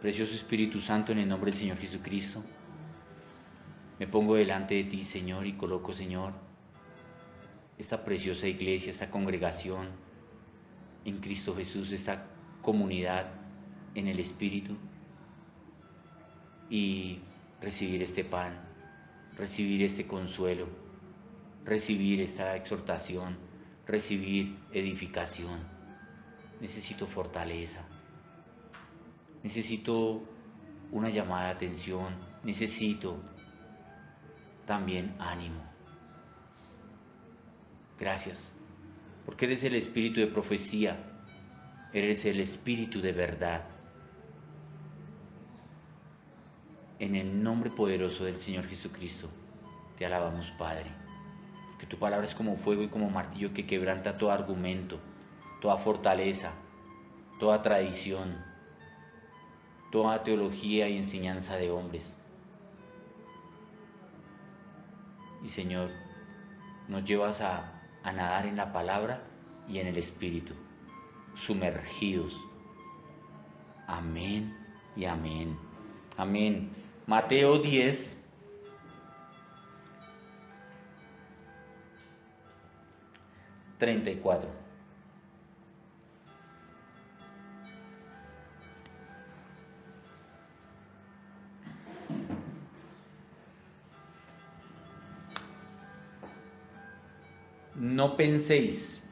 Precioso Espíritu Santo, en el nombre del Señor Jesucristo, me pongo delante de ti, Señor, y coloco, Señor, esta preciosa iglesia, esta congregación en Cristo Jesús, esta comunidad en el Espíritu, y recibir este pan, recibir este consuelo, recibir esta exhortación, recibir edificación. Necesito fortaleza, necesito una llamada de atención, necesito también ánimo. Gracias, porque eres el espíritu de profecía, eres el espíritu de verdad. En el nombre poderoso del Señor Jesucristo, te alabamos, Padre, que tu palabra es como fuego y como martillo que quebranta todo argumento, toda fortaleza, toda tradición, toda teología y enseñanza de hombres. Y Señor, nos llevas a nadar en la palabra y en el Espíritu, sumergidos. Amén y amén. Amén. Mateo 10, ...34... No penséis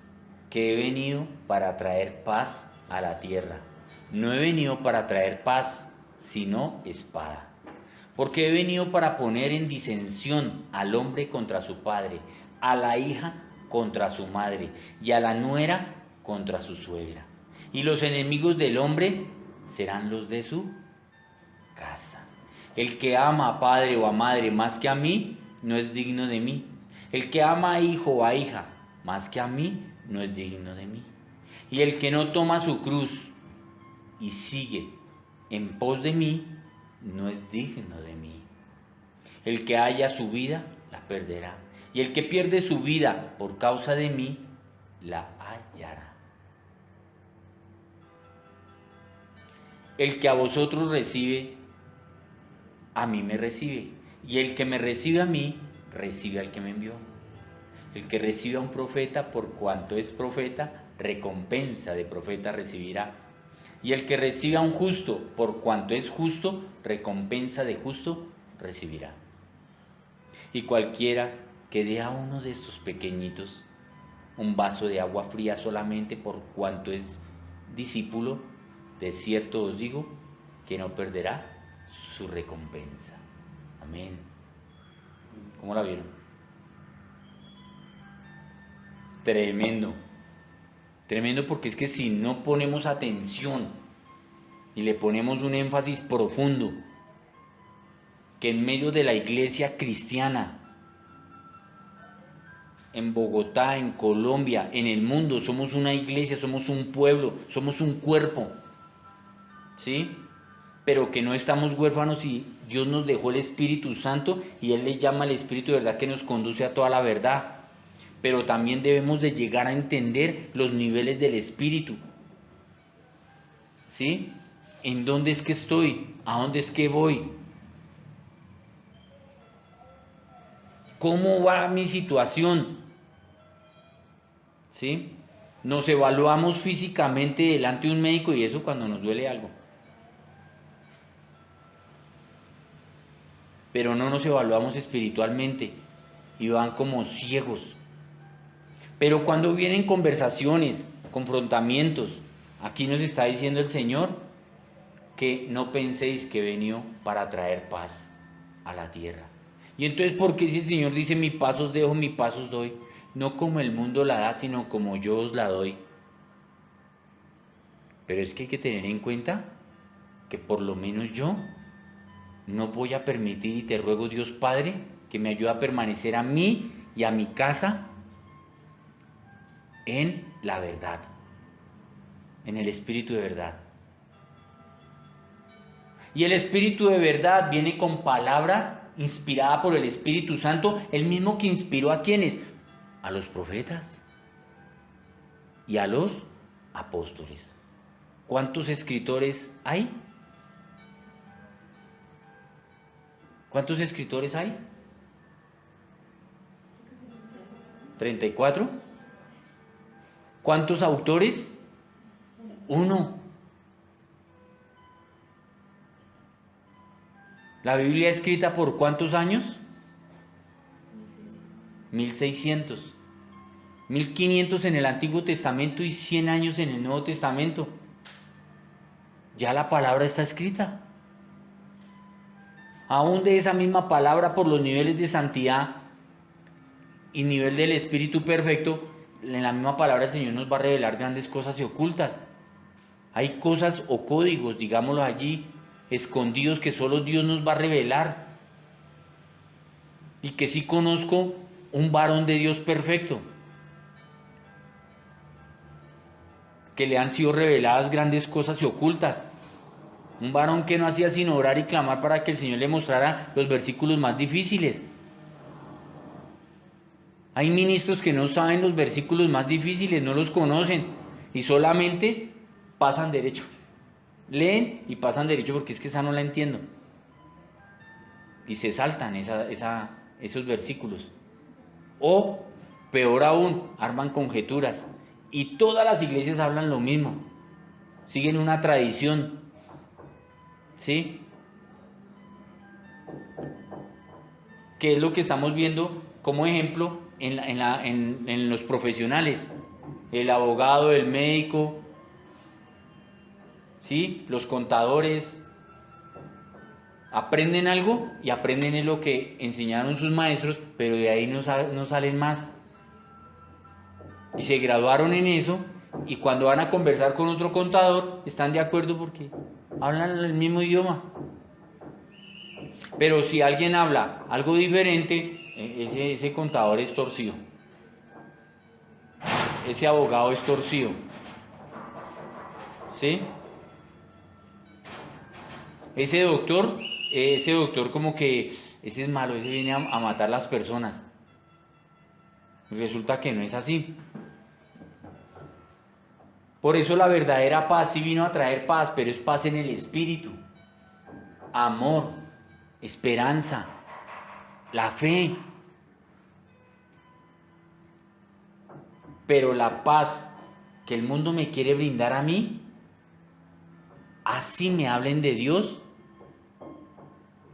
que he venido para traer paz a la tierra. No he venido para traer paz, sino espada. Porque he venido para poner en disensión al hombre contra su padre, a la hija contra su madre, y a la nuera contra su suegra. Y los enemigos del hombre serán los de su casa. El que ama a padre o a madre más que a mí, no es digno de mí. El que ama a hijo o a hija más que a mí, no es digno de mí. Y el que no toma su cruz y sigue en pos de mí, no es digno de mí. El que haya su vida, la perderá. Y el que pierde su vida por causa de mí, la hallará. El que a vosotros recibe, a mí me recibe. Y el que me recibe a mí, recibe al que me envió. El que recibe a un profeta, por cuanto es profeta, recompensa de profeta recibirá. Y el que recibe a un justo, por cuanto es justo, recompensa de justo recibirá. Y cualquiera que dé a uno de estos pequeñitos un vaso de agua fría solamente por cuanto es discípulo, de cierto os digo que no perderá su recompensa. Amén. ¿Cómo la vieron? Tremendo. Tremendo, porque es que si no ponemos atención y le ponemos un énfasis profundo, que en medio de la iglesia cristiana, en Bogotá, en Colombia, en el mundo, somos una iglesia, somos un pueblo, somos un cuerpo, ¿sí? Pero que no estamos huérfanos y Dios nos dejó el Espíritu Santo y Él le llama al Espíritu de verdad que nos conduce a toda la verdad. Pero también debemos de llegar a entender los niveles del Espíritu, ¿sí? ¿En dónde es que estoy? ¿A dónde es que voy? ¿Cómo va mi situación? ¿Sí? Nos evaluamos físicamente delante de un médico y eso cuando nos duele algo. Pero no nos evaluamos espiritualmente y van como ciegos. Pero cuando vienen conversaciones, confrontamientos, aquí nos está diciendo el Señor que no penséis que he venido para traer paz a la tierra. Y entonces, ¿por qué si el Señor dice mi paz os dejo, mi paz os doy? No como el mundo la da, sino como yo os la doy. Pero es que hay que tener en cuenta que por lo menos yo no voy a permitir, y te ruego, Dios Padre, que me ayude a permanecer a mí y a mi casa en la verdad, en el Espíritu de verdad. Y el Espíritu de verdad viene con palabra inspirada por el Espíritu Santo, el mismo que inspiró a quienes, a los profetas y a los apóstoles. ¿Cuántos escritores hay? ¿Cuántos escritores hay? 34. ¿Cuántos autores? 1. ¿La Biblia escrita por cuántos años? 1600. 1500 en el Antiguo Testamento y 100 años en el Nuevo Testamento. Ya la palabra está escrita. Aún de esa misma palabra, por los niveles de santidad y nivel del Espíritu perfecto, en la misma palabra el Señor nos va a revelar grandes cosas y ocultas. Hay cosas o códigos, digámoslo allí, escondidos que solo Dios nos va a revelar. Y que sí conozco un varón de Dios perfecto, que le han sido reveladas grandes cosas y ocultas. Un varón que no hacía sino orar y clamar para que el Señor le mostrara los versículos más difíciles. Hay ministros que no saben los versículos más difíciles, no los conocen y solamente pasan derecho. Leen y pasan derecho porque es que esa no la entiendo. Y se saltan esos versículos. O, peor aún, arman conjeturas. Y todas las iglesias hablan lo mismo. Siguen una tradición. ¿Sí? ¿Qué es lo que estamos viendo como ejemplo en los profesionales? El abogado, el médico, ¿sí? Los contadores. Aprenden algo y aprenden en lo que enseñaron sus maestros, pero de ahí no salen más. Y se graduaron en eso, y cuando van a conversar con otro contador, están de acuerdo porque hablan el mismo idioma. Pero si alguien habla algo diferente, ese contador es torcido. Ese abogado es torcido. ¿Sí? Ese doctor como que ese es malo, ese viene a matar a las personas. Resulta que no es así. Por eso la verdadera paz sí vino a traer paz, pero es paz en el espíritu, amor, esperanza, la fe. Pero la paz que el mundo me quiere brindar a mí, así me hablen de Dios,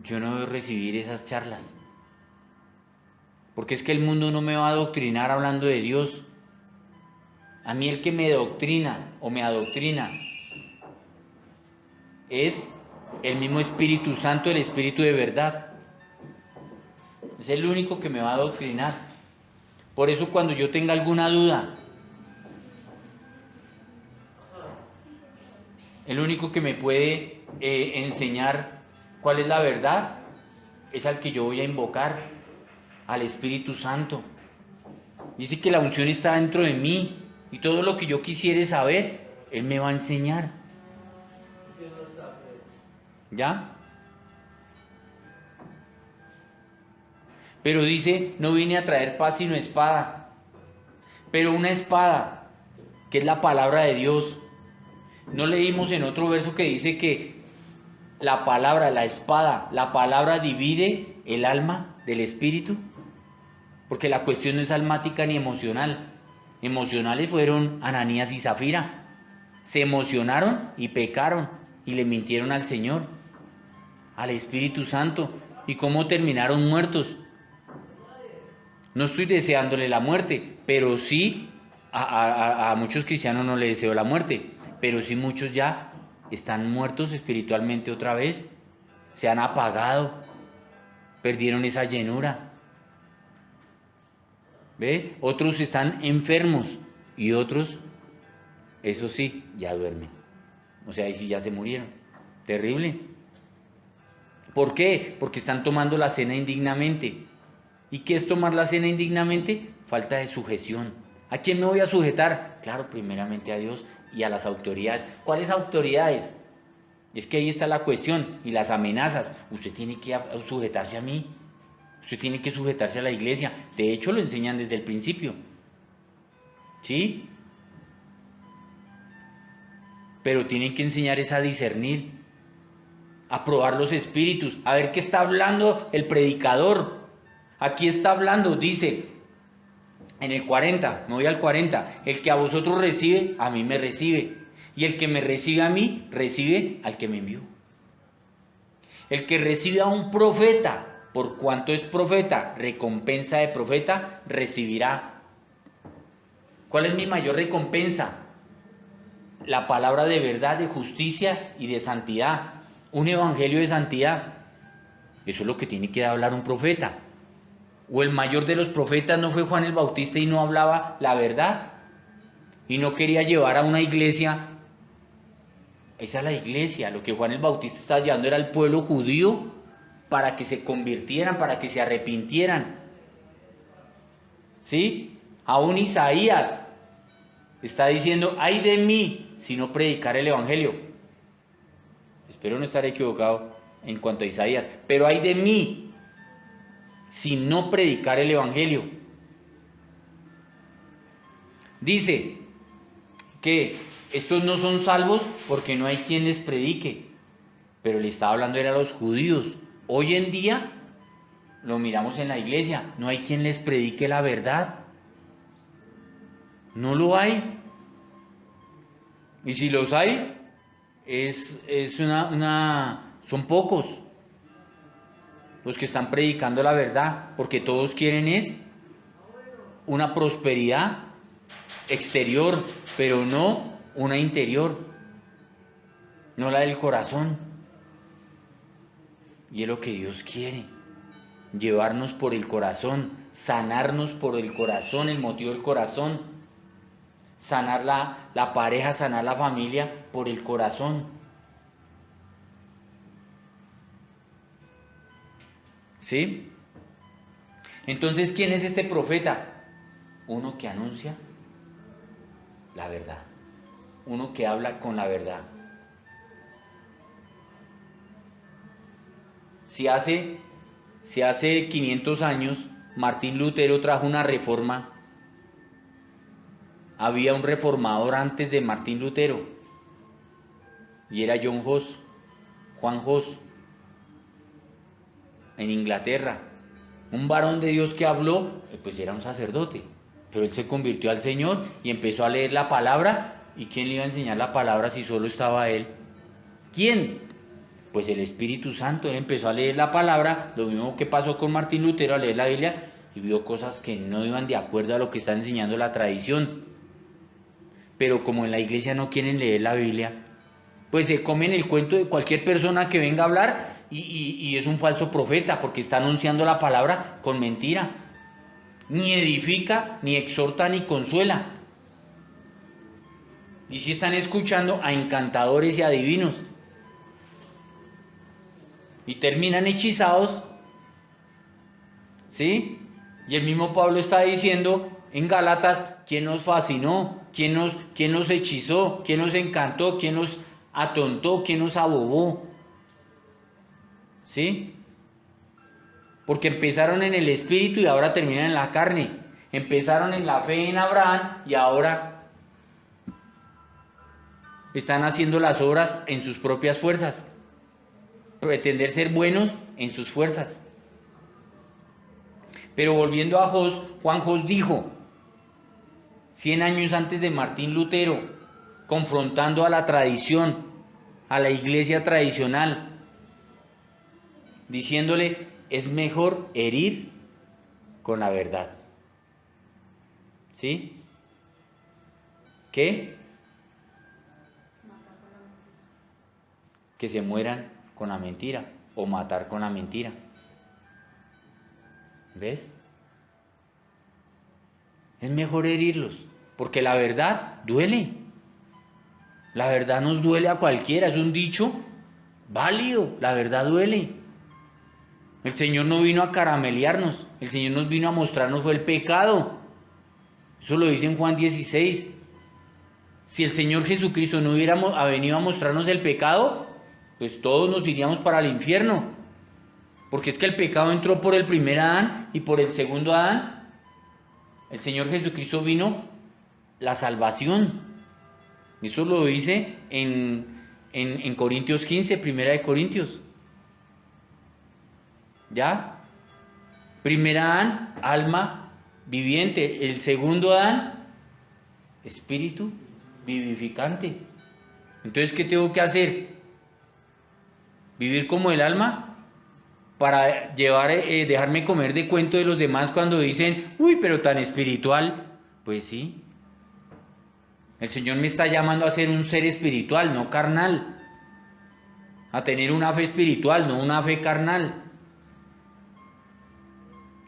yo no voy a recibir esas charlas. Porque es que el mundo no me va a adoctrinar hablando de Dios. A mí el que me doctrina o me adoctrina es el mismo Espíritu Santo, el Espíritu de verdad. Es el único que me va a adoctrinar. Por eso cuando yo tenga alguna duda, el único que me puede enseñar cuál es la verdad es al que yo voy a invocar, al Espíritu Santo. Dice que la unción está dentro de mí y todo lo que yo quisiera saber, Él me va a enseñar. ¿Ya? Pero dice, no vine a traer paz sino espada. Pero una espada, que es la palabra de Dios. ¿No leímos en otro verso que dice que la palabra, la espada, la palabra divide el alma del espíritu? Porque la cuestión no es almática ni emocional. Emocionales fueron Ananías y Zafira. Se emocionaron y pecaron y le mintieron al Señor, al Espíritu Santo. ¿Y cómo terminaron muertos? No estoy deseándole la muerte, pero sí a muchos cristianos no les deseo la muerte, pero sí muchos ya están muertos espiritualmente otra vez, se han apagado, perdieron esa llenura. ¿Ve? Otros están enfermos y otros, eso sí, ya duermen. O sea, ahí sí ya se murieron. Terrible. ¿Por qué? Porque están tomando la cena indignamente. ¿Y qué es tomar la cena indignamente? Falta de sujeción. ¿A quién me voy a sujetar? Claro, primeramente a Dios y a las autoridades. ¿Cuáles autoridades? Es que ahí está la cuestión y las amenazas. Usted tiene que sujetarse a mí. Usted tiene que sujetarse a la iglesia. De hecho, lo enseñan desde el principio. ¿Sí? Pero tienen que enseñar es a discernir. a probar los espíritus, a ver qué está hablando el predicador. Aquí está hablando, dice en el 40, me voy al 40, el que a vosotros recibe, a mí me recibe, y el que me recibe a mí, recibe al que me envió. El que recibe a un profeta, por cuanto es profeta, recompensa de profeta, recibirá. ¿Cuál es mi mayor recompensa? La palabra de verdad, de justicia y de santidad. Un evangelio de santidad. Eso es lo que tiene que hablar un profeta. ¿O el mayor de los profetas no fue Juan el Bautista y no hablaba la verdad? Y no quería llevar a una iglesia. Esa es la iglesia. Lo que Juan el Bautista estaba llevando era al pueblo judío para que se convirtieran, para que se arrepintieran. ¿Sí? Aún Isaías está diciendo, ay de mí si no predicar el evangelio. Espero no estar equivocado en cuanto a Isaías, pero ay de mí si no predicar el evangelio. Dice que estos no son salvos porque no hay quien les predique, pero le estaba hablando era a los judíos. Hoy en día lo miramos en la iglesia, no hay quien les predique la verdad. No lo hay. Y si los hay, son pocos los que están predicando la verdad, porque todos quieren es una prosperidad exterior, pero no una interior, no la del corazón. Y es lo que Dios quiere, llevarnos por el corazón, sanarnos por el corazón, el motivo del corazón, sanar la pareja, sanar la familia por el corazón. ¿Sí? Entonces, ¿quién es este profeta? Uno que anuncia la verdad, uno que habla con la verdad. Si hace 500 años Martín Lutero trajo una reforma, había un reformador antes de Martín Lutero y era Juan Hus, en Inglaterra, un varón de Dios que habló, pues era un sacerdote, pero él se convirtió al Señor y empezó a leer la palabra. ¿Y quién le iba a enseñar la palabra si solo estaba él? ¿Quién? Pues el Espíritu Santo. Él empezó a leer la palabra, lo mismo que pasó con Martín Lutero, a leer la Biblia, y vio cosas que no iban de acuerdo a lo que está enseñando la tradición. Pero como en la iglesia no quieren leer la Biblia, pues se comen el cuento de cualquier persona que venga a hablar y es un falso profeta porque está anunciando la palabra con mentira. Ni edifica, ni exhorta, ni consuela. Y si están escuchando a encantadores y adivinos. Y terminan hechizados. ¿Sí? Y el mismo Pablo está diciendo en Gálatas, ¿quién nos fascinó? ¿Quién nos hechizó? ¿Quién nos encantó? ¿Quién nos atontó? ¿Quién nos abobó? ¿Sí? Porque empezaron en el espíritu y ahora terminan en la carne. Empezaron en la fe en Abraham y ahora están haciendo las obras en sus propias fuerzas. Pretender ser buenos en sus fuerzas. Pero volviendo a Juan Hus dijo, 100 años antes de Martín Lutero, confrontando a la tradición, a la iglesia tradicional, diciéndole, es mejor herir con la verdad. ¿Sí? ¿Qué? Que se mueran con la mentira o matar con la mentira. ¿Ves? Es mejor herirlos, porque la verdad duele. La verdad nos duele a cualquiera, es un dicho válido, la verdad duele. El Señor no vino a caramelearnos, el Señor nos vino a mostrarnos fue el pecado. Eso lo dice en Juan 16. Si el Señor Jesucristo no hubiera venido a mostrarnos el pecado, pues todos nos iríamos para el infierno. Porque es que el pecado entró por el primer Adán y por el segundo Adán. El Señor Jesucristo vino la salvación. Eso lo dice en en Corintios 15, primera de Corintios. ¿Ya? Primera Adán, alma viviente. El segundo Adán, espíritu vivificante. Entonces, ¿qué tengo que hacer? ¿Vivir como el alma? Para dejarme comer de cuento de los demás cuando dicen, uy, pero tan espiritual. Pues sí. El Señor me está llamando a ser un ser espiritual, no carnal. A tener una fe espiritual, no una fe carnal.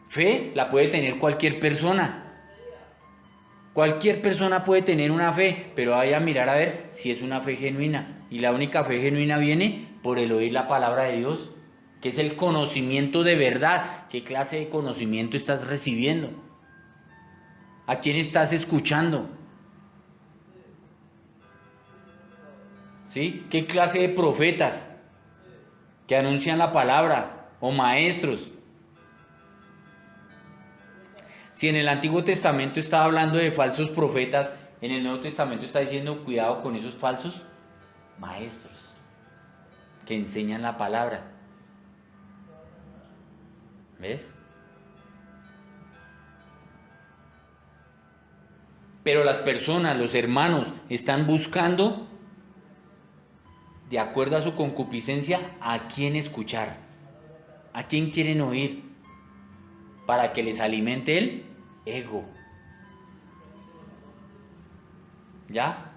Fe la puede tener cualquier persona. Cualquier persona puede tener una fe, pero vaya a mirar a ver si es una fe genuina. Y la única fe genuina viene por el oír la palabra de Dios, que es el conocimiento de verdad. ¿Qué clase de conocimiento estás recibiendo? ¿A quién estás escuchando? ¿Sí? ¿Qué clase de profetas que anuncian la palabra o maestros? Si en el Antiguo Testamento estaba hablando de falsos profetas, en el Nuevo Testamento está diciendo cuidado con esos falsos maestros que enseñan la palabra. ¿Ves? Pero las personas, los hermanos, están buscando, de acuerdo a su concupiscencia, a quién escuchar, a quién quieren oír, para que les alimente el ego. ¿Ya?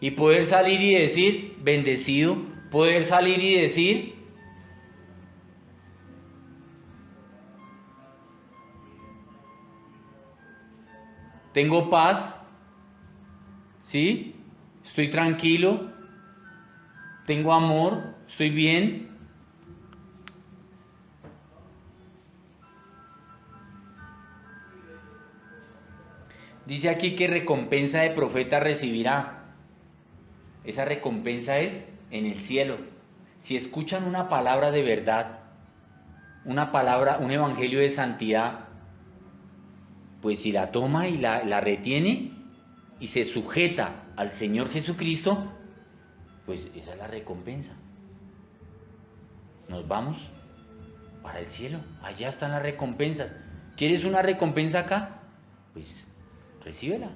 Y poder salir y decir, bendecido, poder salir y decir, tengo paz, ¿sí? Estoy tranquilo, tengo amor, estoy bien. Dice aquí que recompensa de profeta recibirá. Esa recompensa es en el cielo. Si escuchan una palabra de verdad, una palabra, un evangelio de santidad, pues si la toma y la retiene y se sujeta al Señor Jesucristo, pues esa es la recompensa. Nos vamos para el cielo, allá están las recompensas. ¿Quieres una recompensa acá? Pues recíbela,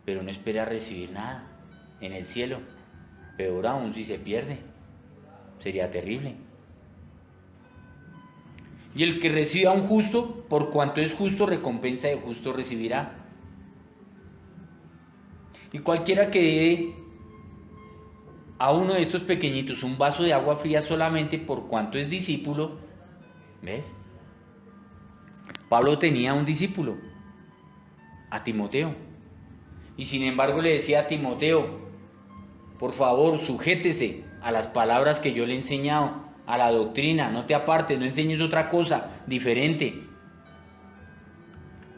pero no espere a recibir nada en el cielo. Peor aún si se pierde, sería terrible. Y el que reciba a un justo, por cuanto es justo, recompensa de justo recibirá. Y cualquiera que dé a uno de estos pequeñitos un vaso de agua fría solamente por cuanto es discípulo, ¿ves? Pablo tenía un discípulo, a Timoteo, y sin embargo le decía a Timoteo, por favor, sujétese a las palabras que yo le he enseñado, a la doctrina, no te apartes, no enseñes otra cosa diferente.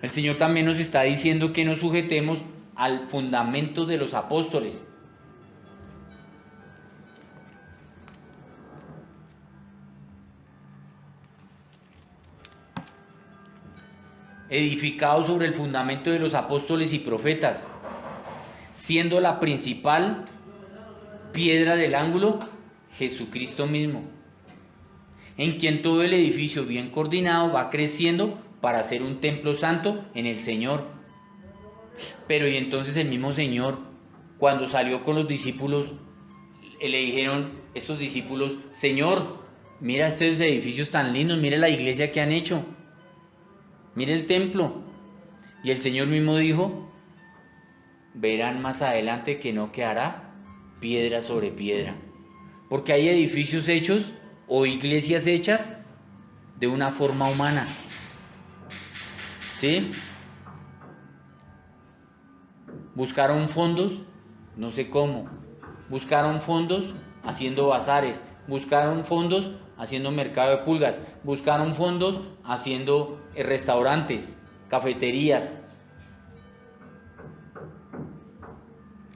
El Señor también nos está diciendo que nos sujetemos al fundamento de los apóstoles. Edificado sobre el fundamento de los apóstoles y profetas, siendo la principal piedra del ángulo Jesucristo mismo, en quien todo el edificio bien coordinado va creciendo para ser un templo santo en el Señor. Pero y entonces el mismo Señor, cuando salió con los discípulos, le dijeron estos discípulos, Señor, mira estos edificios tan lindos, mira la iglesia que han hecho, mira el templo. Y el Señor mismo dijo, verán más adelante que no quedará piedra sobre piedra, porque hay edificios hechos o iglesias hechas de una forma humana, ¿sí? Buscaron fondos, no sé cómo, buscaron fondos haciendo bazares, buscaron fondos haciendo mercado de pulgas, buscaron fondos haciendo restaurantes, cafeterías.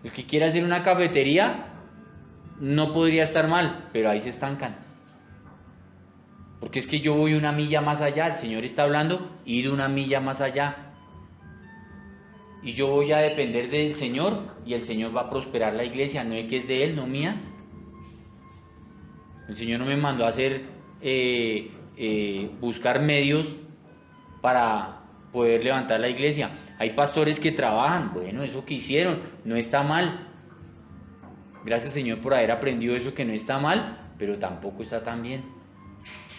El que quiera hacer una cafetería no podría estar mal, pero ahí se estancan. Porque es que yo voy una milla más allá, el Señor está hablando, ir una milla más allá. Y yo voy a depender del Señor y el Señor va a prosperar la iglesia, no es que es de Él, no mía. El Señor no me mandó a hacer, buscar medios para poder levantar la iglesia. Hay pastores que trabajan, bueno, eso que hicieron no está mal. Gracias, Señor, por haber aprendido eso, que no está mal, pero tampoco está tan bien.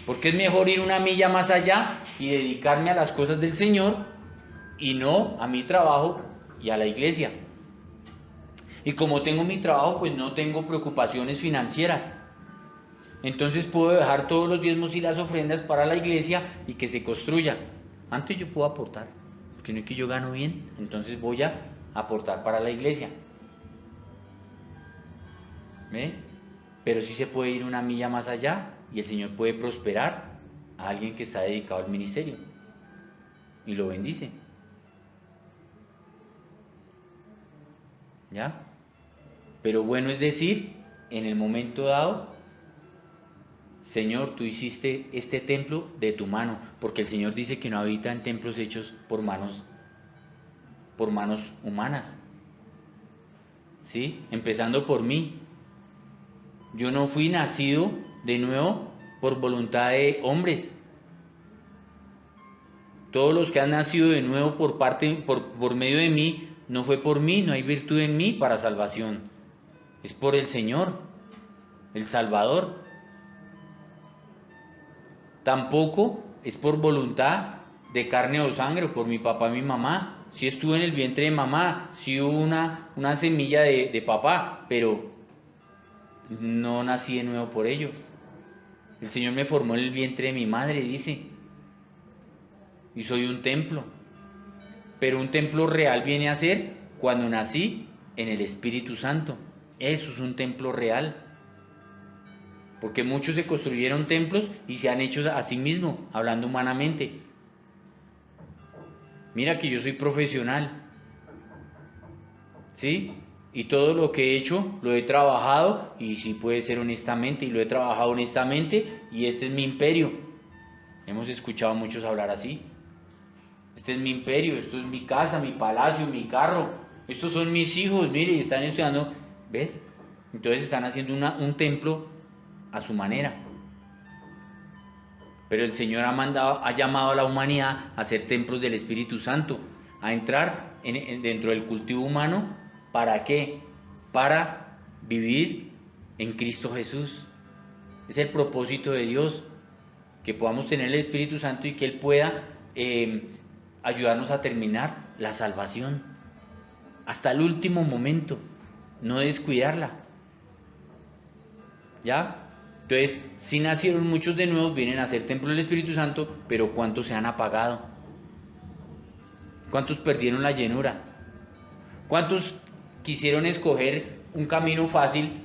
Porque es mejor ir una milla más allá y dedicarme a las cosas del Señor y no a mi trabajo y a la iglesia. Y como tengo mi trabajo, pues no tengo preocupaciones financieras. Entonces puedo dejar todos los diezmos y las ofrendas para la iglesia y que se construya. Antes yo puedo aportar, porque no es que yo gano bien, entonces voy a aportar para la iglesia. ¿Ve? Pero sí se puede ir una milla más allá y el Señor puede prosperar a alguien que está dedicado al ministerio y lo bendice. ¿Ya? Pero bueno es decir, en el momento dado, Señor, tú hiciste este templo de tu mano, porque el Señor dice que no habita en templos hechos por manos humanas. ¿Sí? Empezando por mí. Yo no fui nacido de nuevo por voluntad de hombres. Todos los que han nacido de nuevo por medio de mí, no fue por mí, no hay virtud en mí para salvación. Es por el Señor, el Salvador. Tampoco es por voluntad de carne o sangre, o por mi papá y mi mamá. Sí estuve en el vientre de mamá, sí hubo una semilla de papá, pero no nací de nuevo por ello. El Señor me formó en el vientre de mi madre, dice, y soy un templo. Pero un templo real viene a ser cuando nací en el Espíritu Santo. Eso es un templo real. Porque muchos se construyeron templos y se han hecho a sí mismos, hablando humanamente. Mira que yo soy profesional, ¿sí? Y todo lo que he hecho lo he trabajado, y sí puede ser honestamente, y lo he trabajado honestamente, y este es mi imperio. Hemos escuchado a muchos hablar así. Este es mi imperio, esto es mi casa, mi palacio, mi carro, estos son mis hijos, mire, y están estudiando, ¿ves? Entonces están haciendo un templo a su manera. Pero el Señor ha llamado a la humanidad a ser templos del Espíritu Santo, a entrar dentro del cultivo humano. ¿Para qué? Para vivir en Cristo Jesús. Es el propósito de Dios, que podamos tener el Espíritu Santo y que Él pueda ayudarnos a terminar la salvación hasta el último momento, no descuidarla. ¿Ya? Entonces, si nacieron muchos de nuevo, vienen a ser templo del Espíritu Santo, pero ¿cuántos se han apagado? ¿Cuántos perdieron la llenura? ¿Cuántos quisieron escoger un camino fácil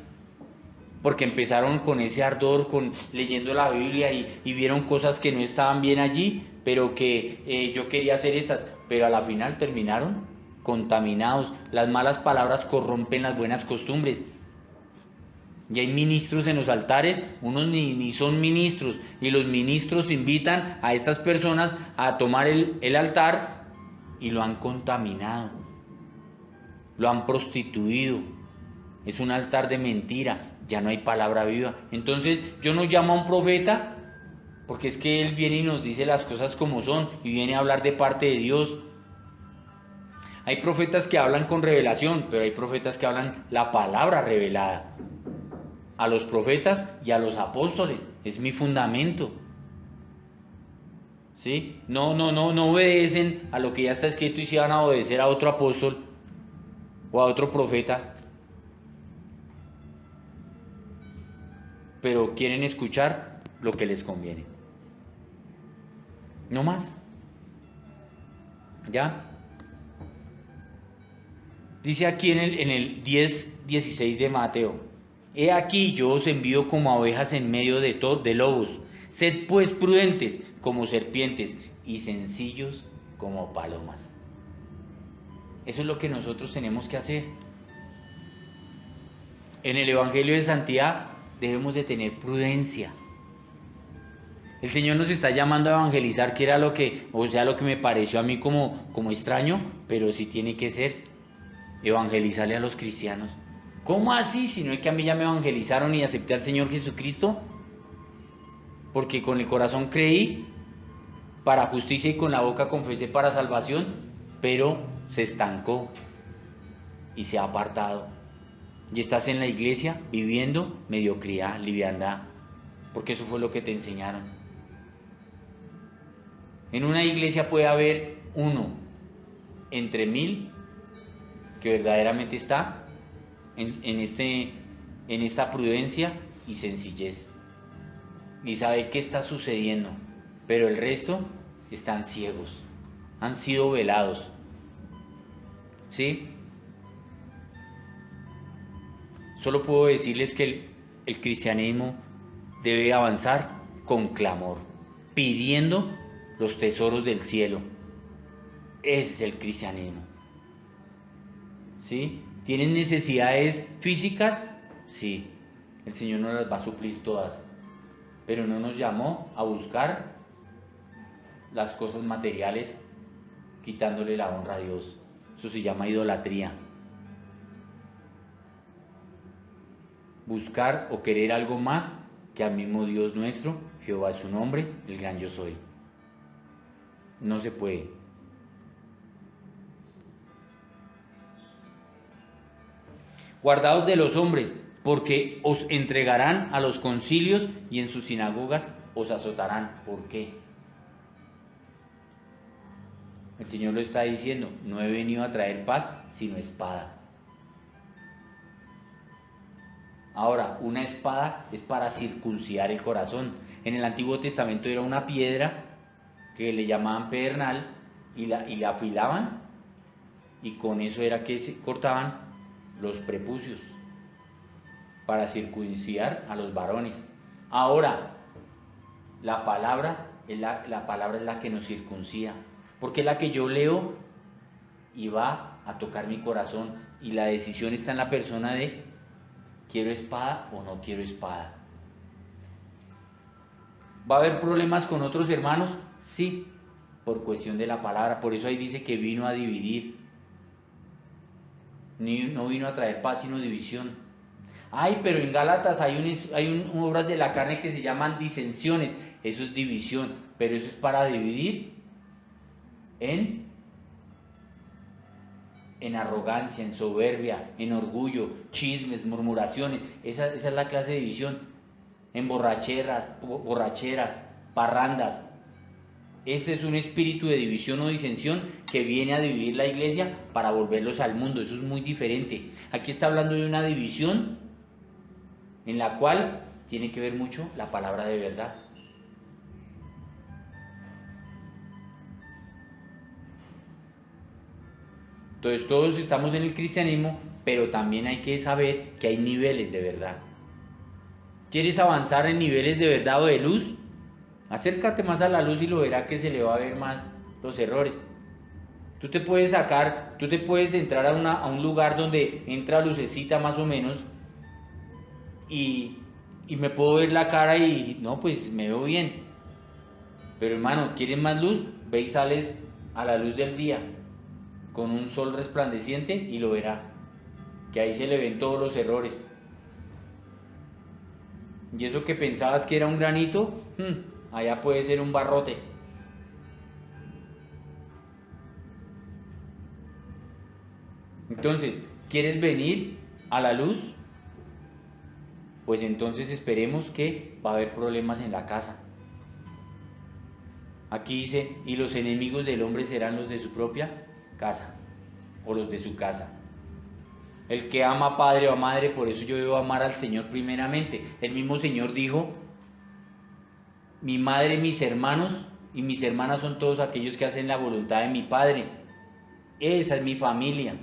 porque empezaron con ese ardor, leyendo la Biblia y vieron cosas que no estaban bien allí, pero que yo quería hacer estas, pero a la final terminaron contaminados? Las malas palabras corrompen las buenas costumbres. Y hay ministros en los altares, unos ni son ministros, y los ministros invitan a estas personas a tomar el altar y lo han contaminado, lo han prostituido. Es un altar de mentira, ya no hay palabra viva. Entonces yo no llamo a un profeta, porque es que él viene y nos dice las cosas como son, y viene a hablar de parte de Dios. Hay profetas que hablan con revelación, pero hay profetas que hablan la palabra revelada. A los profetas y a los apóstoles, es mi fundamento. ¿Sí? No obedecen a lo que ya está escrito y se van a obedecer a otro apóstol o a otro profeta, pero quieren escuchar lo que les conviene. No más. ¿Ya? Dice aquí en el 10:16 de Mateo: He aquí yo os envío como a ovejas en medio de lobos. Sed pues prudentes como serpientes y sencillos como palomas. Eso es lo que nosotros tenemos que hacer. En el Evangelio de Santidad debemos de tener prudencia. El Señor nos está llamando a evangelizar, que era lo que me pareció a mí como extraño, pero sí tiene que ser evangelizarle a los cristianos. ¿Cómo así? Si no es que a mí ya me evangelizaron y acepté al Señor Jesucristo. porque con el corazón creí para justicia y con la boca confesé para salvación, pero se estancó y se ha apartado. Y estás en la iglesia viviendo mediocridad, liviandad, porque eso fue lo que te enseñaron. En una iglesia puede haber uno entre 1000 que verdaderamente está en esta prudencia y sencillez y sabe qué está sucediendo, pero el resto están ciegos, han sido velados, ¿sí? Solo puedo decirles que el cristianismo debe avanzar con clamor, pidiendo los tesoros del cielo. Ese es el cristianismo, ¿sí? ¿Tienen necesidades físicas? Sí, el Señor nos las va a suplir todas, pero no nos llamó a buscar las cosas materiales quitándole la honra a Dios. Eso se llama idolatría. Buscar o querer algo más que al mismo Dios nuestro, Jehová es su nombre, el gran yo soy. No se puede. Guardaos de los hombres, porque os entregarán a los concilios y en sus sinagogas os azotarán. ¿Por qué? El Señor lo está diciendo, no he venido a traer paz, sino espada. Ahora, una espada es para circuncidar el corazón. En el Antiguo Testamento era una piedra que le llamaban pedernal y la afilaban, y con eso era que se cortaban los prepucios para circuncidar a los varones. Ahora, la palabra es la que nos circuncida, porque es la que yo leo y va a tocar mi corazón, y la decisión está en la persona de ¿quiero espada o no quiero espada? ¿Va a haber problemas con otros hermanos? Sí, por cuestión de la palabra. Por eso ahí dice que vino a dividir. No vino a traer paz, sino división. Ay, pero en Gálatas hay obras de la carne que se llaman disensiones. Eso es división, pero eso es para dividir en arrogancia, en soberbia, en orgullo, chismes, murmuraciones. Esa es la clase de división. En borracheras, parrandas. Ese es un espíritu de división o disensión que viene a dividir la iglesia para volverlos al mundo. Eso es muy diferente. Aquí está hablando de una división en la cual tiene que ver mucho la palabra de verdad. Entonces todos estamos en el cristianismo, pero también hay que saber que hay niveles de verdad. ¿Quieres avanzar en niveles de verdad o de luz? Acércate más a la luz y lo verás que se le va a ver más los errores. Tú te puedes entrar a un lugar donde entra lucecita más o menos y me puedo ver la cara y no, pues me veo bien. Pero hermano, ¿quieres más luz? Ve y sales a la luz del día con un sol resplandeciente y lo verá, que ahí se le ven todos los errores. Y eso que pensabas que era un granito, allá puede ser un barrote. Entonces, ¿quieres venir a la luz? Pues entonces esperemos que va a haber problemas en la casa. Aquí dice, y los enemigos del hombre serán los de su propia casa, o los de su casa. El que ama a padre o a madre, por eso yo debo amar al Señor primeramente. El mismo Señor dijo, mi madre, mis hermanos y mis hermanas son todos aquellos que hacen la voluntad de mi Padre. Esa es mi familia.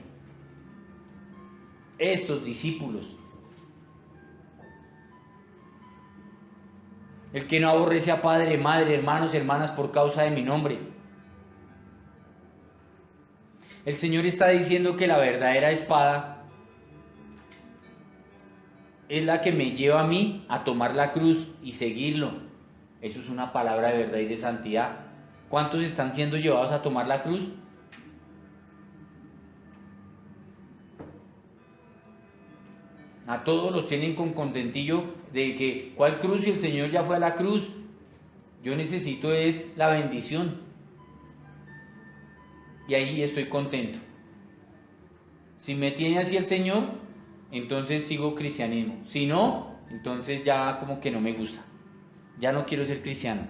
Estos discípulos. El que no aborrece a padre, madre, hermanos, hermanas por causa de mi nombre. El Señor está diciendo que la verdadera espada es la que me lleva a mí a tomar la cruz y seguirlo. Eso es una palabra de verdad y de santidad. ¿Cuántos están siendo llevados a tomar la cruz? A todos los tienen con contentillo de que, ¿cuál cruz? Si el Señor ya fue a la cruz. Yo necesito es la bendición. Y ahí estoy contento. Si me tiene así el Señor, entonces sigo cristianismo. Si no, entonces ya como que no me gusta. Ya no quiero ser cristiano.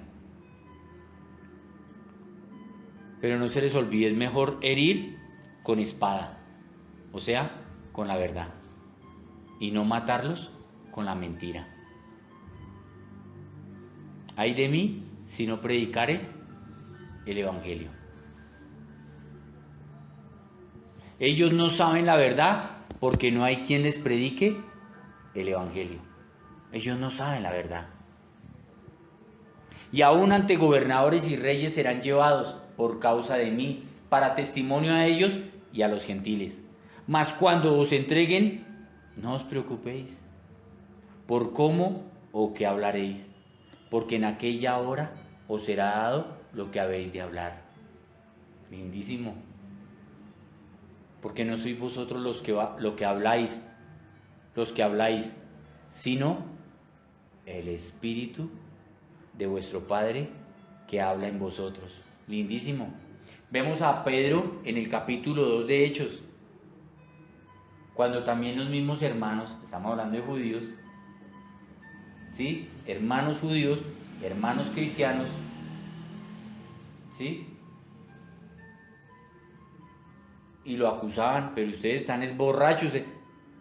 Pero no se les olvide, es mejor herir con espada. O sea, con la verdad. Y no matarlos con la mentira. Ay de mí si no predicare el Evangelio. Ellos no saben la verdad porque no hay quien les predique el Evangelio. Ellos no saben la verdad. Y aún ante gobernadores y reyes serán llevados por causa de mí, para testimonio a ellos y a los gentiles. Mas cuando os entreguen, no os preocupéis por cómo o qué hablaréis, porque en aquella hora os será dado lo que habéis de hablar. Lindísimo. Porque no sois vosotros los que habláis, sino el Espíritu de vuestro Padre que habla en vosotros. Lindísimo. Vemos a Pedro en el capítulo 2 de Hechos, cuando también los mismos hermanos, estamos hablando de judíos, ¿sí? Hermanos judíos, hermanos cristianos, ¿sí? Y lo acusaban, pero ustedes están es borrachos.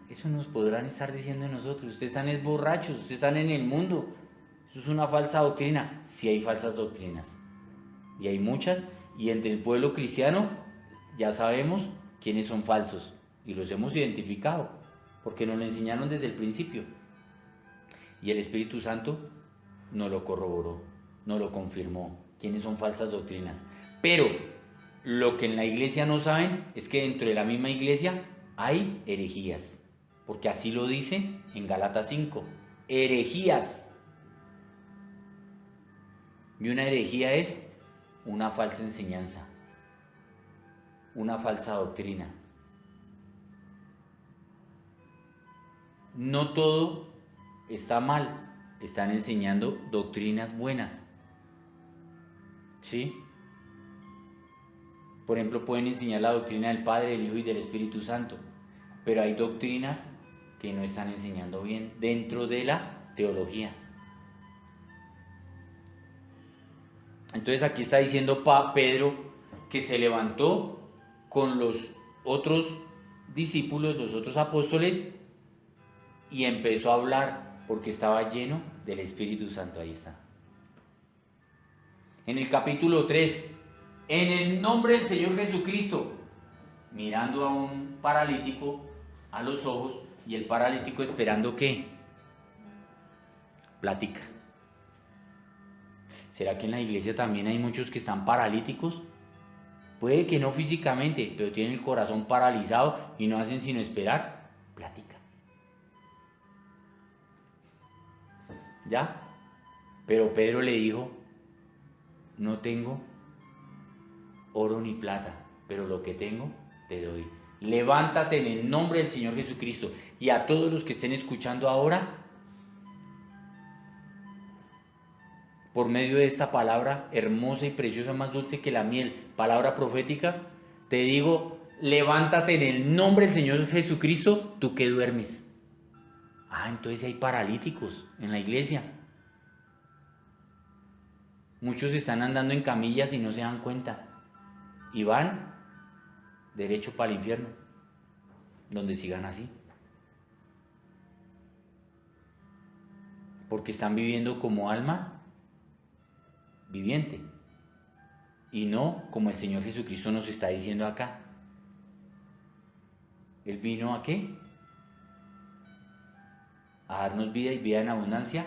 Eso nos podrán estar diciendo nosotros, ustedes están es borrachos, ustedes están en el mundo. Eso es una falsa doctrina. Sí hay falsas doctrinas. Y hay muchas. Y entre el pueblo cristiano ya sabemos quiénes son falsos. Y los hemos identificado. Porque nos lo enseñaron desde el principio. Y el Espíritu Santo nos lo corroboró, nos lo confirmó. Quiénes son falsas doctrinas. Pero lo que en la iglesia no saben es que dentro de la misma iglesia hay herejías. Porque así lo dice en Gálatas 5. Herejías. Y una herejía es una falsa enseñanza, una falsa doctrina. No todo está mal, están enseñando doctrinas buenas. ¿Sí? Por ejemplo, pueden enseñar la doctrina del Padre, del Hijo y del Espíritu Santo, pero hay doctrinas que no están enseñando bien dentro de la teología. Entonces aquí está diciendo Pedro que se levantó con los otros discípulos, los otros apóstoles, y empezó a hablar porque estaba lleno del Espíritu Santo. Ahí está. En el capítulo 3, en el nombre del Señor Jesucristo, mirando a un paralítico a los ojos, y el paralítico esperando ¿qué? Plática. ¿Será que en la iglesia también hay muchos que están paralíticos? Puede que no físicamente, pero tienen el corazón paralizado y no hacen sino esperar plática. ¿Ya? Pero Pedro le dijo, no tengo oro ni plata, pero lo que tengo te doy. Levántate en el nombre del Señor Jesucristo. Y a todos los que estén escuchando ahora, por medio de esta palabra hermosa y preciosa, más dulce que la miel, palabra profética, te digo, levántate en el nombre del Señor Jesucristo, tú que duermes. Entonces hay paralíticos en la iglesia. Muchos están andando en camillas y no se dan cuenta. Y van derecho para el infierno, donde sigan así. Porque están viviendo como alma viviente y no como el Señor Jesucristo nos está diciendo acá. Él vino ¿a qué? A darnos vida y vida en abundancia,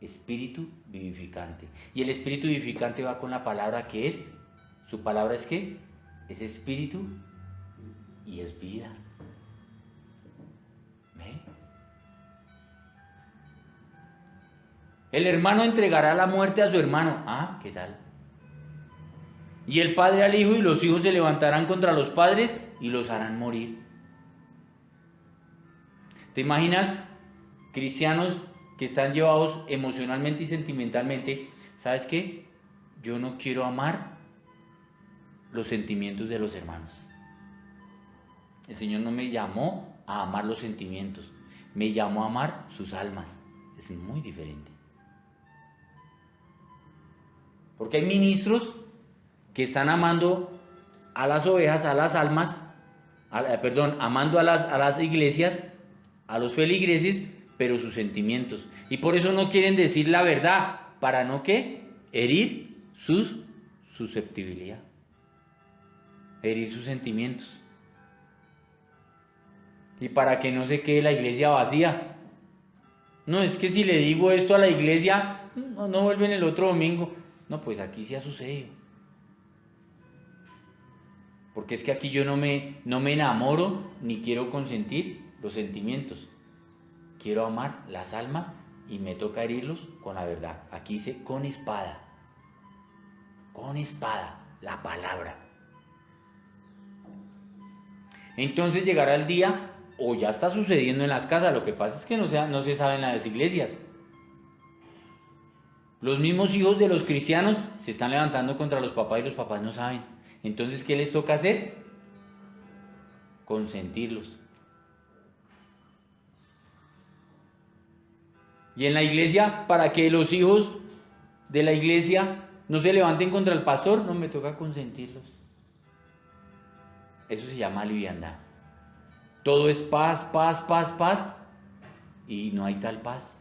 espíritu vivificante. Y el espíritu vivificante va con la palabra que es, su palabra es ¿qué? Es espíritu y es vida. ¿Ve? El hermano entregará la muerte a su hermano. ¿Qué tal? Y el padre al hijo, y los hijos se levantarán contra los padres y los harán morir. ¿Te imaginas cristianos que están llevados emocionalmente y sentimentalmente ¿Sabes qué? Yo no quiero amar los sentimientos de los hermanos. El Señor no me llamó a amar los sentimientos, me llamó a amar sus almas. Es muy diferente. Porque hay ministros que están amando a las ovejas, a las almas, amando a las iglesias, a los feligreses, pero sus sentimientos. Y por eso no quieren decir la verdad, para no ¿qué? Herir su susceptibilidad, herir sus sentimientos. Y para que no se quede la iglesia vacía. No, es que si le digo esto a la iglesia, no vuelven el otro domingo. No, pues aquí sí ha sucedido. Porque es que aquí yo no me enamoro ni quiero consentir los sentimientos. Quiero amar las almas y me toca herirlos con la verdad. Aquí dice con espada. Con espada, la palabra. Entonces llegará el día, o ya está sucediendo en las casas, lo que pasa es que no se sabe en las iglesias. Los mismos hijos de los cristianos se están levantando contra los papás y los papás no saben. Entonces, ¿qué les toca hacer? Consentirlos. Y en la iglesia, para que los hijos de la iglesia no se levanten contra el pastor, no me toca consentirlos. Eso se llama liviandad. Todo es paz, paz, paz, paz. Y no hay tal paz.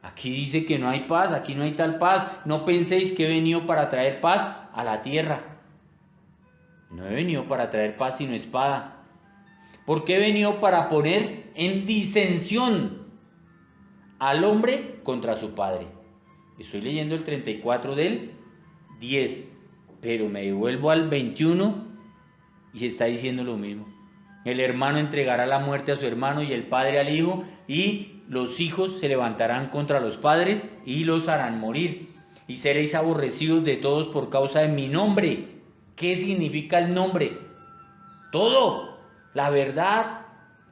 Aquí dice que no hay paz, aquí no hay tal paz. No penséis que he venido para traer paz a la tierra. No he venido para traer paz sino espada. Porque he venido para poner en disensión al hombre contra su padre. Estoy leyendo el 34 del 10, pero me devuelvo al 21 y está diciendo lo mismo. El hermano entregará la muerte a su hermano y el padre al hijo, y los hijos se levantarán contra los padres y los harán morir. Y seréis aborrecidos de todos por causa de mi nombre. ¿Qué significa el nombre? Todo, la verdad.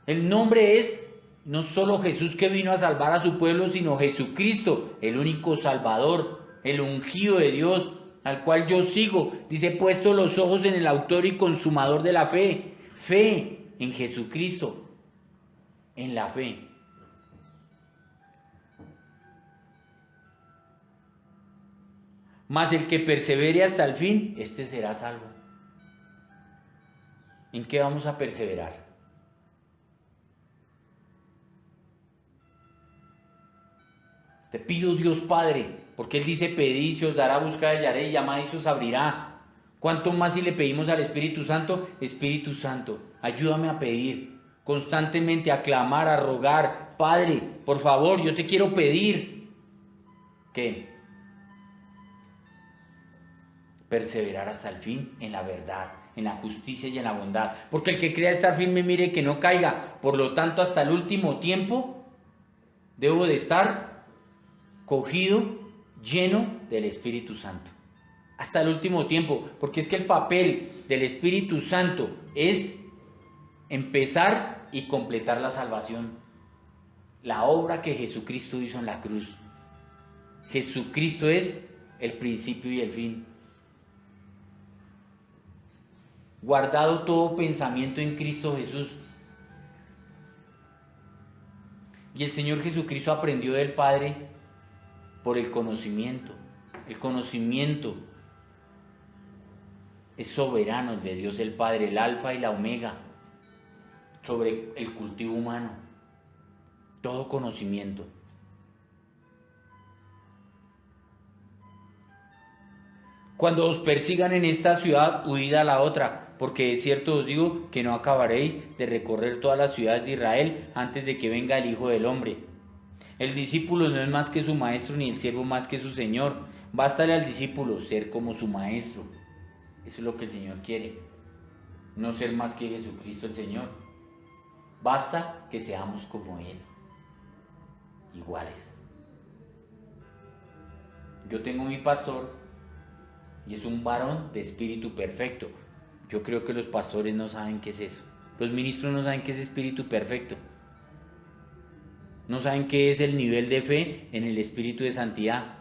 El nombre es no solo Jesús que vino a salvar a su pueblo, sino Jesucristo, el único Salvador, el ungido de Dios, al cual yo sigo. Dice, puesto los ojos en el autor y consumador de la fe. Fe en Jesucristo, en la fe. Mas el que persevere hasta el fin, este será salvo. ¿En qué vamos a perseverar? Te pido, Dios Padre, porque Él dice, pedid, se os dará, buscad, hallaréis, llamad y se os abrirá. ¿Cuánto más si le pedimos al Espíritu Santo? Espíritu Santo, ayúdame a pedir constantemente, a clamar, a rogar. Padre, por favor, yo te quiero pedir. ¿Qué? Perseverar hasta el fin en la verdad, en la justicia y en la bondad. Porque el que crea estar firme, mire que no caiga. Por lo tanto, hasta el último tiempo, debo de estar cogido, lleno del Espíritu Santo. Hasta el último tiempo, porque es que el papel del Espíritu Santo es empezar y completar la salvación. La obra que Jesucristo hizo en la cruz. Jesucristo es el principio y el fin. Guardado todo pensamiento en Cristo Jesús. Y el Señor Jesucristo aprendió del Padre por el conocimiento. El conocimiento es soberano, el de Dios el Padre, el alfa y la omega, sobre el cultivo humano. Todo conocimiento. Cuando os persigan en esta ciudad, huid a la otra, porque de cierto os digo que no acabaréis de recorrer todas las ciudades de Israel antes de que venga el Hijo del Hombre. El discípulo no es más que su maestro, ni el siervo más que su señor. Bástale al discípulo ser como su maestro. Eso es lo que el Señor quiere. No ser más que Jesucristo el Señor. Basta que seamos como Él. Iguales. Yo tengo mi pastor y es un varón de espíritu perfecto. Yo creo que los pastores no saben qué es eso. Los ministros no saben qué es espíritu perfecto. No saben qué es el nivel de fe en el espíritu de santidad.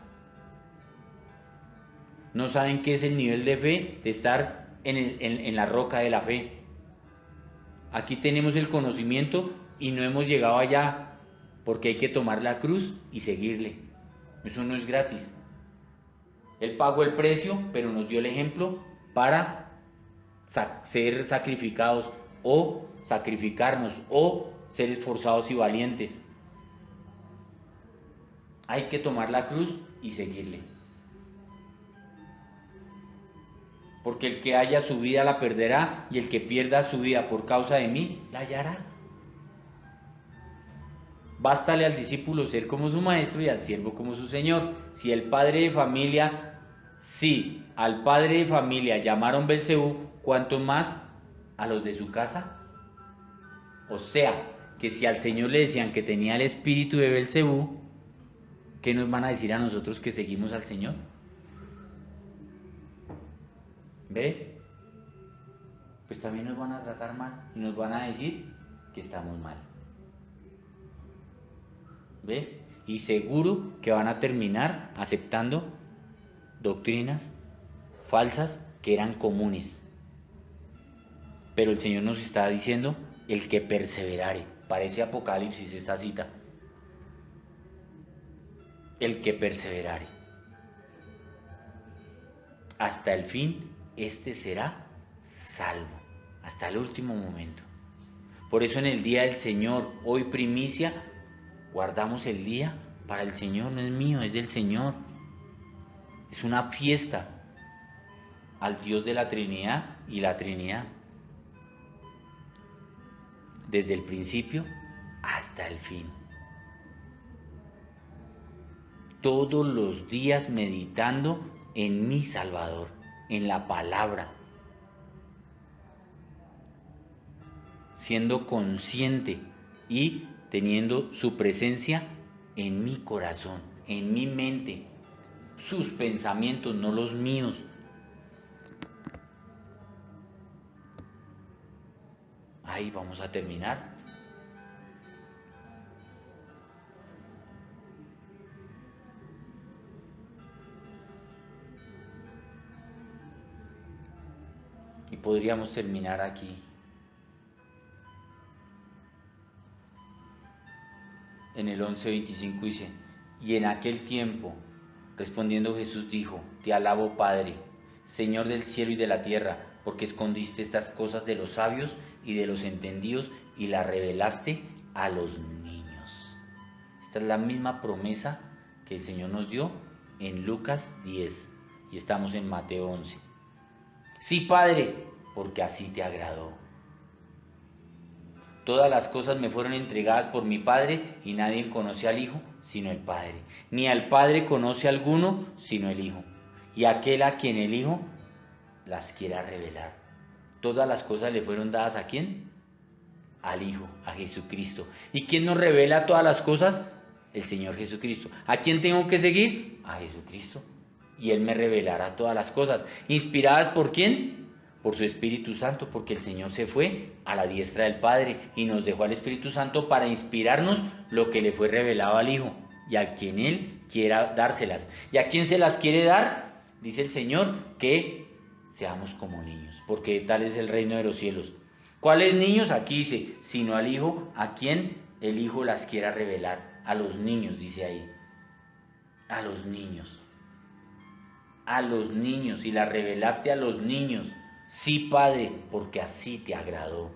No saben qué es el nivel de fe, de estar en la roca de la fe. Aquí tenemos el conocimiento y no hemos llegado allá porque hay que tomar la cruz y seguirle. Eso no es gratis. Él pagó el precio, pero nos dio el ejemplo para ser sacrificados o sacrificarnos o ser esforzados y valientes. Hay que tomar la cruz y seguirle. Porque el que haya su vida la perderá, y el que pierda su vida por causa de mí, la hallará. Bástale al discípulo ser como su maestro y al siervo como su señor. Si al padre de familia llamaron Belcebú, ¿cuánto más a los de su casa? O sea, que si al Señor le decían que tenía el espíritu de Belcebú, ¿qué nos van a decir a nosotros que seguimos al Señor? ¿Ve? Pues también nos van a tratar mal y nos van a decir que estamos mal. ¿Ve? Y seguro que van a terminar aceptando doctrinas falsas que eran comunes. Pero el Señor nos está diciendo el que perseverare. Parece Apocalipsis esta cita. El que perseverare hasta el fin, este será salvo, hasta el último momento. Por eso en el día del Señor, hoy primicia, guardamos el día para el Señor, no es mío, es del Señor. Es una fiesta al Dios de la Trinidad y la Trinidad. Desde el principio hasta el fin. Todos los días meditando en mi Salvador, en la palabra. Siendo consciente y teniendo su presencia en mi corazón, en mi mente. Sus pensamientos, no los míos. Ahí vamos a terminar. Y podríamos terminar aquí. En el 11:25 dice: y en aquel tiempo, respondiendo Jesús dijo: te alabo, Padre, Señor del cielo y de la tierra, porque escondiste estas cosas de los sabios y de los entendidos y las revelaste a los niños. Esta es la misma promesa que el Señor nos dio en Lucas 10 y estamos en Mateo 11. Sí, Padre, porque así te agradó. Todas las cosas me fueron entregadas por mi Padre, y nadie conoce al Hijo sino el Padre, ni al Padre conoce alguno sino el Hijo, y aquel a quien el Hijo las quiera revelar. Todas las cosas le fueron dadas ¿a quién? Al Hijo, a Jesucristo. ¿Y quién nos revela todas las cosas? El Señor Jesucristo. ¿A quién tengo que seguir? A Jesucristo. Y Él me revelará todas las cosas. ¿Inspiradas por quién? Por su Espíritu Santo, porque el Señor se fue a la diestra del Padre y nos dejó al Espíritu Santo para inspirarnos lo que le fue revelado al Hijo y a quien Él quiera dárselas. ¿Y a quién se las quiere dar? Dice el Señor que seamos como niños, porque tal es el reino de los cielos. ¿Cuáles niños? Aquí dice, sino al Hijo, a quien el Hijo las quiera revelar. A los niños, dice ahí. A los niños. A los niños, y las revelaste a los niños. Sí, Padre, porque así te agradó.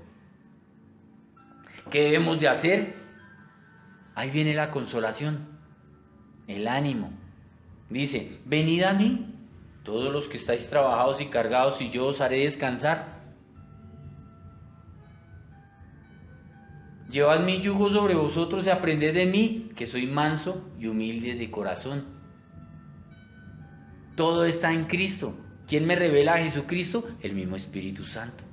¿Qué debemos de hacer? Ahí viene la consolación, el ánimo. Dice, venid a mí, todos los que estáis trabajados y cargados, y yo os haré descansar. Llevad mi yugo sobre vosotros y aprended de mí, que soy manso y humilde de corazón. Todo está en Cristo. ¿Quién me revela a Jesucristo? El mismo Espíritu Santo.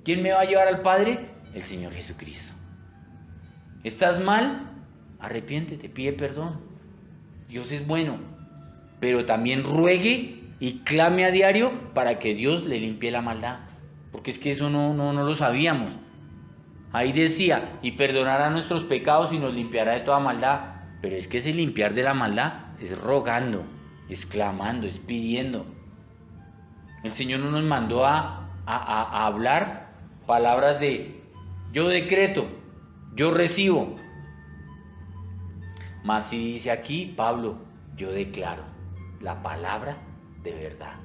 ¿Quién me va a llevar al Padre? El Señor Jesucristo. ¿Estás mal? Arrepiéntete, pide perdón. Dios es bueno, pero también ruegue y clame a diario para que Dios le limpie la maldad. Porque es que eso no lo sabíamos. Ahí decía, y perdonará nuestros pecados y nos limpiará de toda maldad. Pero es que ese limpiar de la maldad es rogando. es clamando, es pidiendo. El Señor no nos mandó a hablar palabras de yo decreto, yo recibo. Mas si dice aquí Pablo, yo declaro la palabra de verdad.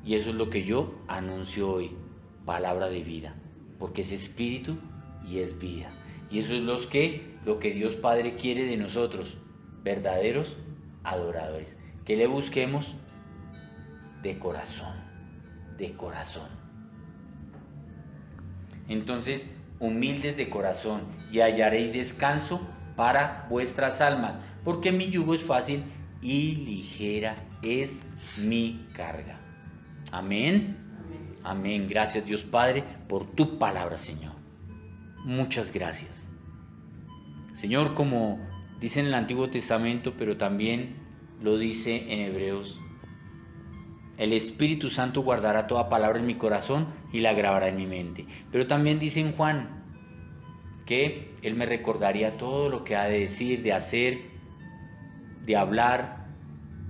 Y eso es lo que yo anuncio hoy, palabra de vida, porque es espíritu y es vida. Y eso es lo que Dios Padre quiere de nosotros, verdaderos adoradores, que le busquemos de corazón, de corazón. Entonces, humildes de corazón, y hallaréis descanso para vuestras almas, porque mi yugo es fácil y ligera es mi carga. Amén. Amén. Gracias Dios Padre por tu palabra, Señor. Muchas gracias. Señor, como dice en el Antiguo Testamento, pero también lo dice en Hebreos, el Espíritu Santo guardará toda palabra en mi corazón y la grabará en mi mente. Pero también dice en Juan que Él me recordaría todo lo que ha de decir, de hacer, de hablar,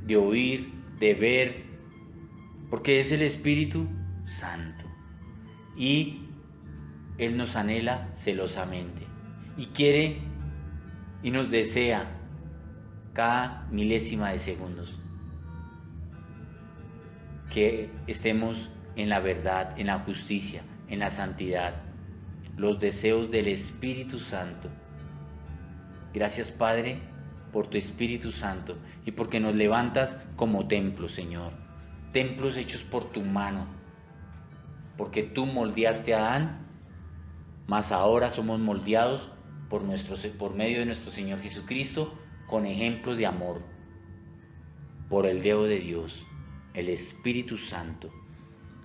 de oír, de ver, porque es el Espíritu Santo. Y Él nos anhela celosamente y quiere y nos desea cada milésima de segundos que estemos en la verdad, en la justicia, en la santidad, los deseos del Espíritu Santo. Gracias, Padre, por tu Espíritu Santo y porque nos levantas como templos, Señor, templos hechos por tu mano, porque tú moldeaste a Adán, mas ahora somos moldeados por medio de nuestro Señor Jesucristo con ejemplos de amor, por el dedo de Dios, el Espíritu Santo.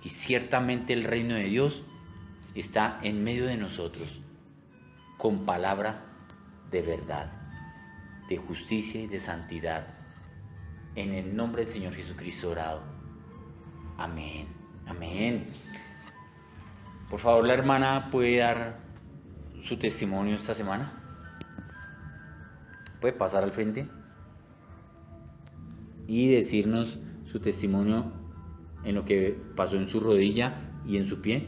Y ciertamente el reino de Dios está en medio de nosotros, con palabra de verdad, de justicia y de santidad. En el nombre del Señor Jesucristo orado. Amén. Amén. Por favor, la hermana puede dar su testimonio esta semana. Puede pasar al frente y decirnos su testimonio en lo que pasó en su rodilla y en su pie.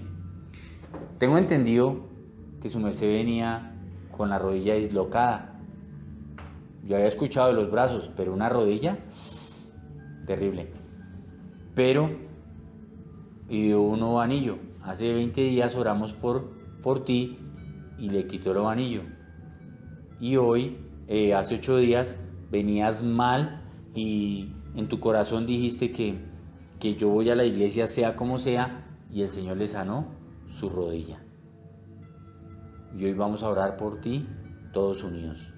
Tengo entendido que su merced venía con la rodilla dislocada. Yo había escuchado de los brazos, pero una rodilla terrible. Pero y un nuevo anillo. Hace 20 días oramos por ti y le quitó el anillo. Y hoy, hace 8 días, venías mal y en tu corazón dijiste que yo voy a la iglesia sea como sea, y el Señor le sanó su rodilla. Y hoy vamos a orar por ti todos unidos.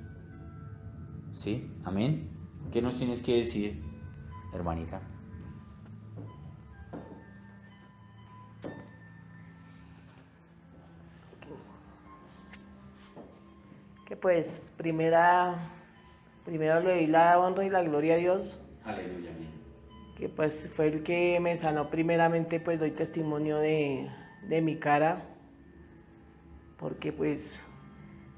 ¿Sí? Amén. ¿Qué nos tienes que decir, hermanita? Que pues primero le doy la honra y la gloria a Dios. Aleluya, amén. Que pues fue el que me sanó primeramente, pues doy testimonio de mi cara, porque pues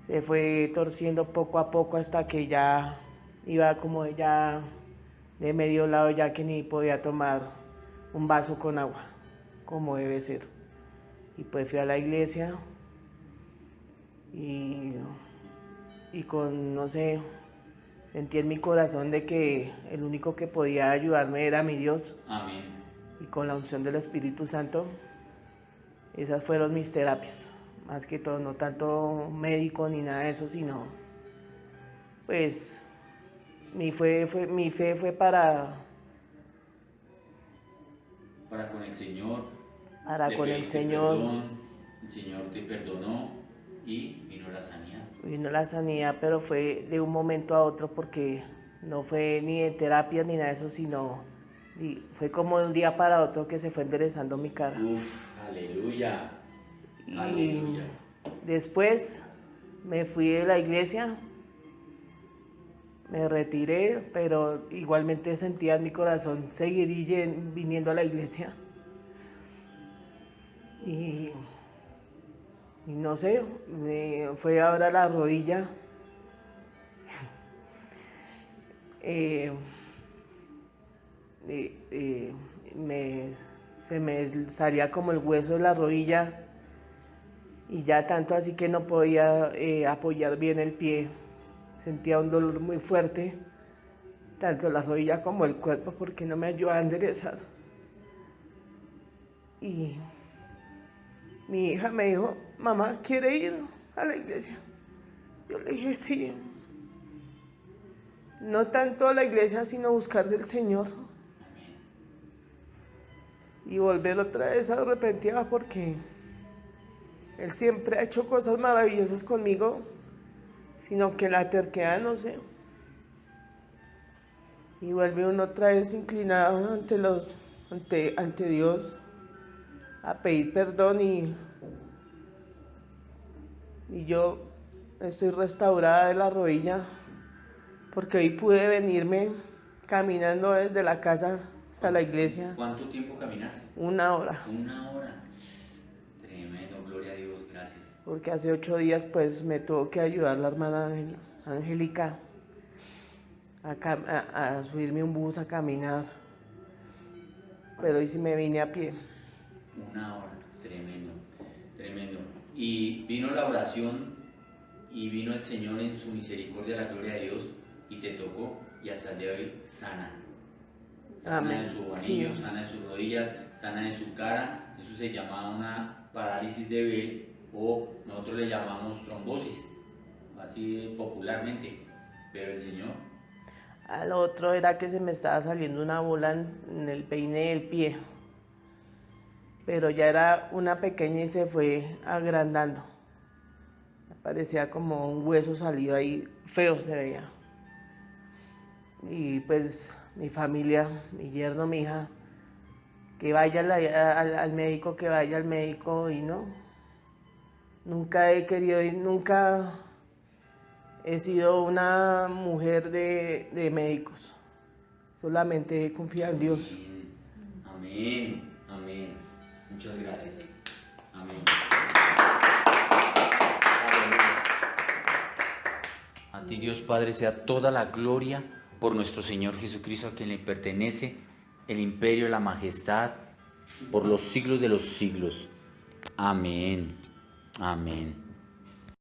se fue torciendo poco a poco hasta que ya iba como ya de medio lado, ya que ni podía tomar un vaso con agua como debe ser. Y pues fui a la iglesia y con, no sé, sentí en mi corazón de que el único que podía ayudarme era mi Dios. Amén. Y con la unción del Espíritu Santo, esas fueron mis terapias. Más que todo, no tanto médico ni nada de eso, sino pues mi fe fue para con el Señor. con el Señor. Perdón, el Señor te perdonó y vino la sanidad. Vino la sanidad, pero fue de un momento a otro, porque no fue ni de terapia ni nada de eso, sino fue como de un día para otro que se fue enderezando mi cara. Uf, aleluya. Y Aleluya. después me fui de la iglesia, me retiré, pero igualmente sentía en mi corazón seguir viniendo a la iglesia. Y no sé, me fue ahora la rodilla. se me salía como el hueso de la rodilla y ya tanto así que no podía apoyar bien el pie. Sentía un dolor muy fuerte, tanto la rodilla como el cuerpo, porque no me ayudaba a enderezar. Y mi hija me dijo, mamá, ¿quiere ir a la iglesia? Yo le dije, sí. No tanto a la iglesia, sino buscar del Señor. Y volver otra vez arrepentida porque Él siempre ha hecho cosas maravillosas conmigo, sino que la terquedad, no sé. Y vuelve uno otra vez inclinado ante Dios a pedir perdón y yo estoy restaurada de la rodilla porque hoy pude venirme caminando desde la casa hasta la iglesia. ¿Cuánto tiempo caminaste? 1 hora. 1 hora. Tremendo, gloria a Dios, gracias. Porque hace 8 días pues me tuvo que ayudar la hermana Angélica a subirme un bus a caminar. Pero hoy sí me vine a pie. 1 hora, tremendo, tremendo. Y vino la oración y vino el Señor en su misericordia, la gloria de Dios, y te tocó y hasta el día de hoy sana. Sana Amén. de su anillo, Sí. sana de sus rodillas, sana de su cara. Eso se llama una parálisis de Bell o nosotros le llamamos trombosis, así popularmente. Pero el Señor, Al otro era que se me estaba saliendo una bola en el peine del pie. Pero ya era una pequeña y se fue agrandando. Parecía como un hueso salido ahí, feo se veía. Y pues mi familia, mi yerno, mi hija, que vaya al médico, que vaya al médico, y no. Nunca he querido ir, nunca he sido una mujer de médicos. Solamente he confiado en Dios. amén, amén. Muchas gracias. Amén. A ti, Dios Padre, sea toda la gloria por nuestro Señor Jesucristo, a quien le pertenece el imperio, la majestad, por los siglos de los siglos. Amén. Amén.